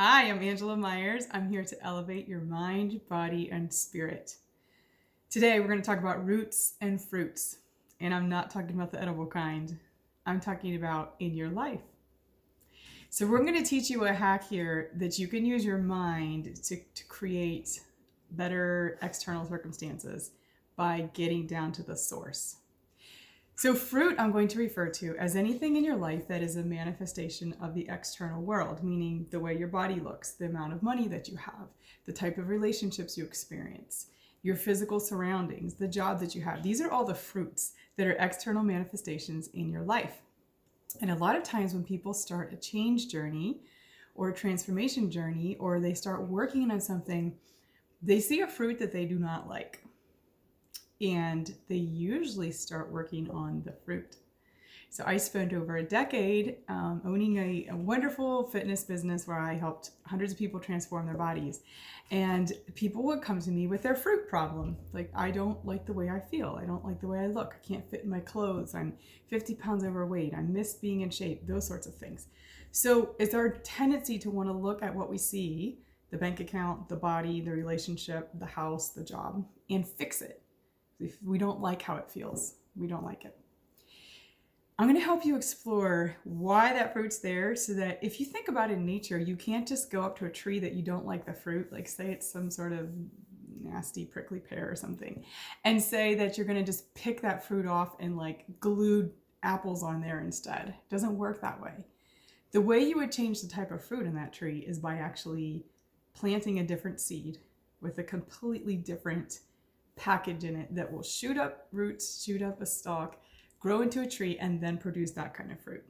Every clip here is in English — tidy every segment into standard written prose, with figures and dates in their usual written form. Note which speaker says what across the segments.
Speaker 1: Hi, I'm Angela Myers. I'm here to elevate your mind, body, and spirit. Today, we're going to talk about roots and fruits. And I'm not talking about the edible kind, I'm talking about in your life. So, we're going to teach you a hack here that you can use your mind to create better external circumstances by getting down to the source. So, fruit I'm going to refer to as anything in your life that is a manifestation of the external world, meaning the way your body looks, the amount of money that you have, the type of relationships you experience, your physical surroundings, the job that you have. These are all the fruits that are external manifestations in your life. And a lot of times when people start a change journey or a transformation journey, or they start working on something, they see a fruit that they do not like. And they usually start working on the fruit. So I spent over a decade owning a wonderful fitness business where I helped hundreds of people transform their bodies. And people would come to me with their fruit problem. Like, I don't like the way I feel. I don't like the way I look. I can't fit in my clothes. I'm 50 pounds overweight. I miss being in shape, those sorts of things. So it's our tendency to want to look at what we see, the bank account, the body, the relationship, the house, the job, and fix it. If we don't like how it feels, we don't like it. I'm going to help you explore why that fruit's there, so that if you think about it in nature, you can't just go up to a tree that you don't like the fruit, like say it's some sort of nasty prickly pear or something, and say that you're going to just pick that fruit off and like glue apples on there instead. It doesn't work that way. The way you would change the type of fruit in that tree is by actually planting a different seed with a completely different package in it that will shoot up roots, shoot up a stalk, grow into a tree, and then produce that kind of fruit,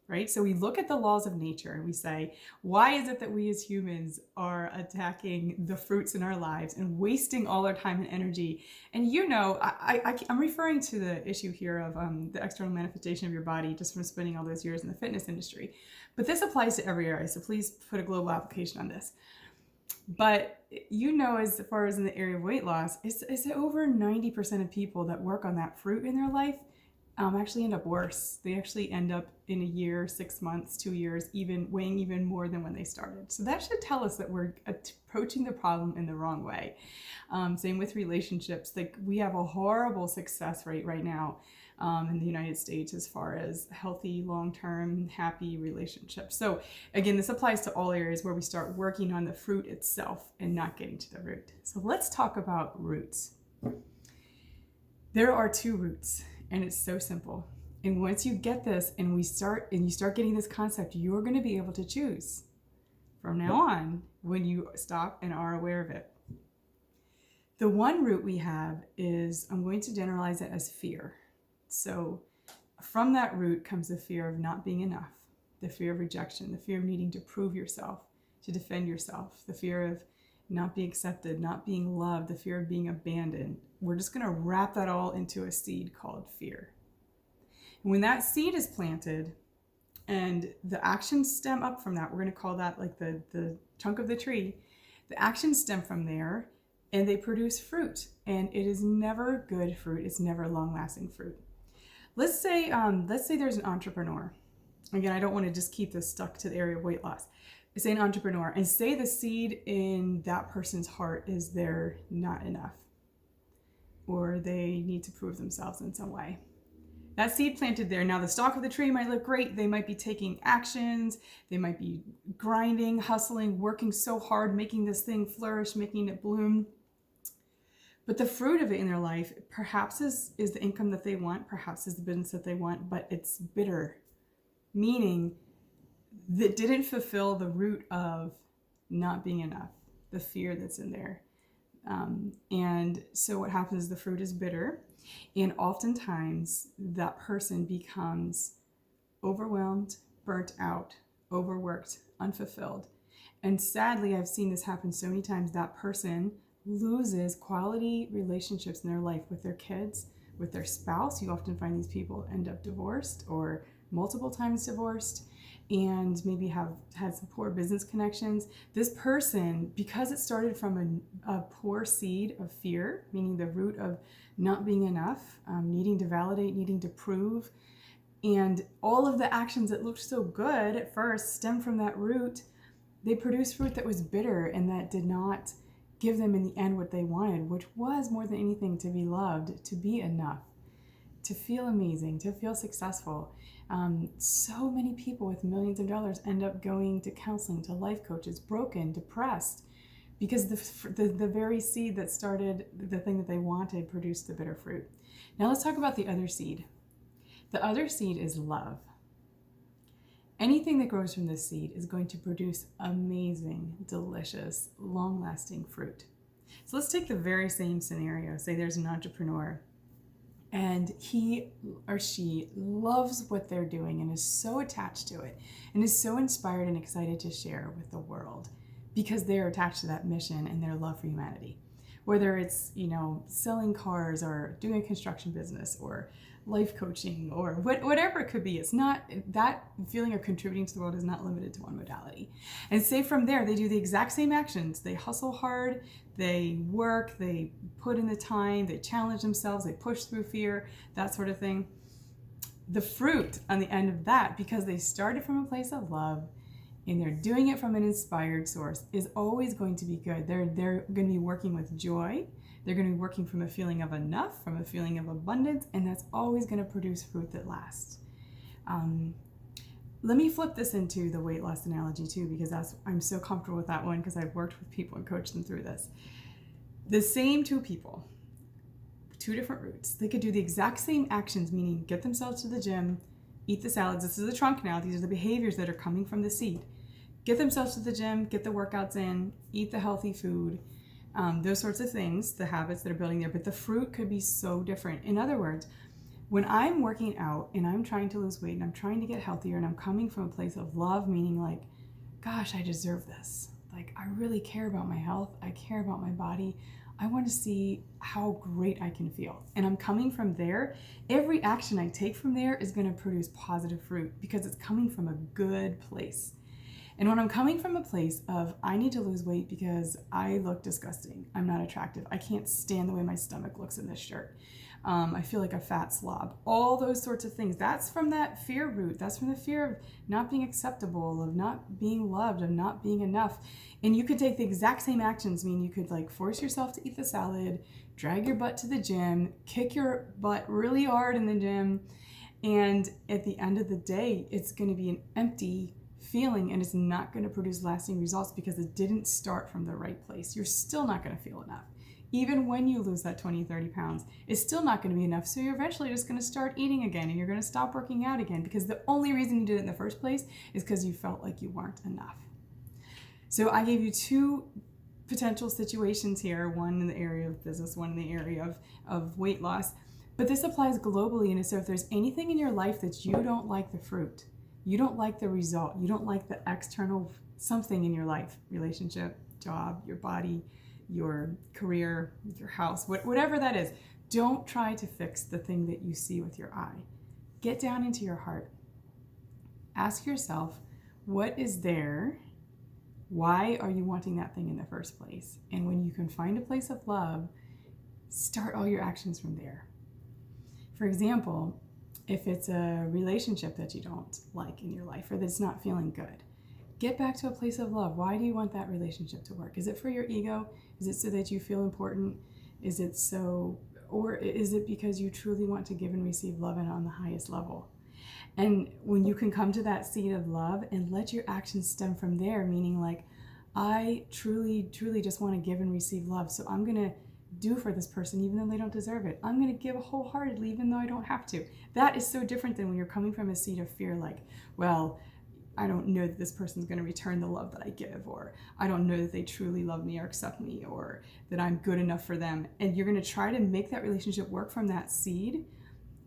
Speaker 1: right? So we look at the laws of nature and we say, why is it that we as humans are attacking the fruits in our lives and wasting all our time and energy? And I'm referring to the issue here of the external manifestation of your body just from spending all those years in the fitness industry. But this applies to every area, so please put a global application on this. But as far as in the area of weight loss, it's over 90% of people that work on that fruit in their life actually end up worse. They actually end up in a year, 6 months, 2 years, even weighing even more than when they started. So that should tell us that we're approaching the problem in the wrong way. Same with relationships. Like, we have a horrible success rate right now in the United States as far as healthy, long-term, happy relationships. So again, this applies to all areas where we start working on the fruit itself and not getting to the root. So let's talk about roots. There are 2 roots, and it's so simple. And once you get this and you start getting this concept, you're going to be able to choose from now on when you stop and are aware of it. The one root we have is, I'm going to generalize it as fear. So from that root comes the fear of not being enough, the fear of rejection, the fear of needing to prove yourself, to defend yourself, the fear of not being accepted, not being loved, the fear of being abandoned. We're just going to wrap that all into a seed called fear. And when that seed is planted and the actions stem up from that, we're going to call that like the trunk of the tree. The actions stem from there and they produce fruit. And it is never good fruit. It's never long-lasting fruit. Let's say there's an entrepreneur. Again, I don't want to just keep this stuck to the area of weight loss. Say an entrepreneur, and say the seed in that person's heart is they're not enough, or they need to prove themselves in some way. That seed planted there. Now the stalk of the tree might look great. They might be taking actions. They might be grinding, hustling, working so hard, making this thing flourish, making it bloom. But the fruit of it in their life perhaps is the income that they want, perhaps is the business that they want, but it's bitter, meaning that didn't fulfill the root of not being enough, the fear that's in there. And so what happens is the fruit is bitter, and oftentimes that person becomes overwhelmed, burnt out, overworked, unfulfilled. And sadly, I've seen this happen so many times. That person loses quality relationships in their life with their kids, with their spouse. You often find these people end up divorced or multiple times divorced, and maybe have had some poor business connections. This person, because it started from a poor seed of fear, meaning the root of not being enough, needing to validate, needing to prove, and all of the actions that looked so good at first stem from that root, they produced fruit that was bitter and that did not give them in the end what they wanted, which was more than anything to be loved, to be enough, to feel amazing, to feel successful. So many people with millions of dollars end up going to counseling, to life coaches, broken, depressed, because the very seed that started the thing that they wanted produced the bitter fruit. Now let's talk about the other seed. The other seed is love. Anything that grows from this seed is going to produce amazing, delicious, long-lasting fruit. So let's take the very same scenario. Say there's an entrepreneur and he or she loves what they're doing and is so attached to it and is so inspired and excited to share with the world because they're attached to that mission and their love for humanity. Whether it's, selling cars or doing a construction business or life coaching or whatever it could be. It's not, that feeling of contributing to the world is not limited to one modality. And say from there, they do the exact same actions. They hustle hard, they work, they put in the time, they challenge themselves, they push through fear, that sort of thing. The fruit on the end of that, because they started from a place of love and they're doing it from an inspired source, is always going to be good. They're going to be working with joy. They're going to be working from a feeling of enough, from a feeling of abundance, and that's always going to produce fruit that lasts. Let me flip this into the weight loss analogy too, because I'm so comfortable with that one because I've worked with people and coached them through this. The same two people, two different routes, they could do the exact same actions, meaning get themselves to the gym, eat the salads. This is the trunk now. These are the behaviors that are coming from the seed. Get themselves to the gym, get the workouts in, eat the healthy food, those sorts of things, the habits that are building there, but the fruit could be so different. In other words, when I'm working out and I'm trying to lose weight and I'm trying to get healthier and I'm coming from a place of love, meaning like, gosh, I deserve this. Like, I really care about my health. I care about my body. I want to see how great I can feel. And I'm coming from there. Every action I take from there is going to produce positive fruit because it's coming from a good place. And when I'm coming from a place of, I need to lose weight because I look disgusting, I'm not attractive, I can't stand the way my stomach looks in this shirt, I feel like a fat slob, all those sorts of things, that's from that fear root. That's from the fear of not being acceptable, of not being loved, of not being enough. And you could take the exact same actions. I mean, you could like force yourself to eat the salad, drag your butt to the gym, kick your butt really hard in the gym, and at the end of the day, it's going to be an empty feeling and it's not going to produce lasting results because it didn't start from the right place. You're still not going to feel enough. Even when you lose that 20, 30 pounds, it's still not going to be enough. So you're eventually just going to start eating again and you're going to stop working out again because the only reason you did it in the first place is because you felt like you weren't enough. So I gave you two potential situations here, one in the area of business, one in the area of weight loss. But this applies globally. And so if there's anything in your life that you don't like the fruit, you don't like the result, you don't like the external something in your life, relationship, job, your body, your career, your house, whatever that is, don't try to fix the thing that you see with your eye. Get down into your heart. Ask yourself, what is there? Why are you wanting that thing in the first place? And when you can find a place of love, start all your actions from there. For example, if it's a relationship that you don't like in your life or that's not feeling good, get back to a place of love. Why do you want that relationship to work? Is it for your ego? Is it so that you feel important? Is it so, or is it because you truly want to give and receive love and on the highest level? And when you can come to that seed of love and let your actions stem from there, meaning like, I truly, truly just want to give and receive love. So I'm going to do for this person even though they don't deserve it. I'm going to give wholeheartedly even though I don't have to. That is so different than when you're coming from a seed of fear, like, well, I don't know that this person's going to return the love that I give, or I don't know that they truly love me or accept me, or that I'm good enough for them. And you're going to try to make that relationship work from that seed.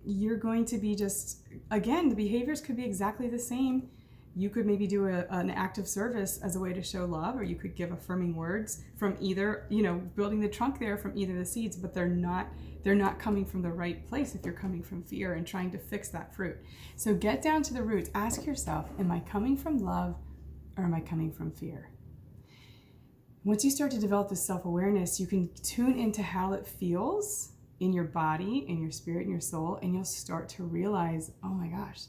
Speaker 1: You're going to be just, again, the behaviors could be exactly the same. You could maybe do an act of service as a way to show love, or you could give affirming words from either, building the trunk there from either of the seeds, but they're not coming from the right place if you're coming from fear and trying to fix that fruit. So get down to the roots. Ask yourself, am I coming from love or am I coming from fear? Once you start to develop this self-awareness, you can tune into how it feels in your body, in your spirit, in your soul, and you'll start to realize, oh my gosh,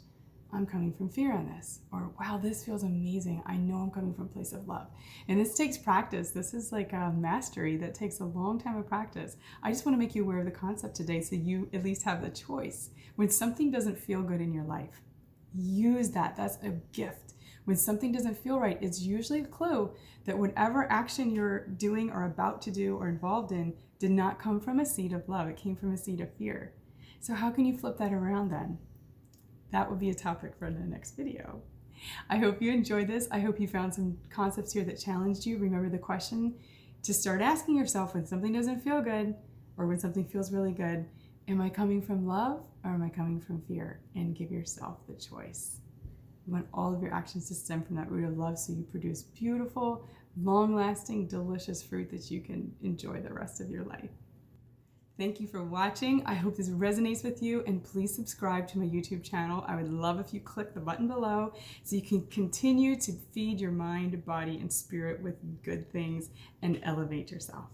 Speaker 1: I'm coming from fear on this. Or, wow, this feels amazing. I know I'm coming from a place of love. And this takes practice. This is like a mastery that takes a long time of practice. I just want to make you aware of the concept today so you at least have the choice. When something doesn't feel good in your life, use that. That's a gift. When something doesn't feel right, it's usually a clue that whatever action you're doing or about to do or involved in did not come from a seed of love. It came from a seed of fear. So how can you flip that around then? That would be a topic for the next video. I hope you enjoyed this. I hope you found some concepts here that challenged you. Remember the question to start asking yourself when something doesn't feel good or when something feels really good, am I coming from love or am I coming from fear? And give yourself the choice. You want all of your actions to stem from that root of love so you produce beautiful, long-lasting, delicious fruit that you can enjoy the rest of your life. Thank you for watching. I hope this resonates with you, and please subscribe to my YouTube channel. I would love if you click the button below so you can continue to feed your mind, body, and spirit with good things and elevate yourself.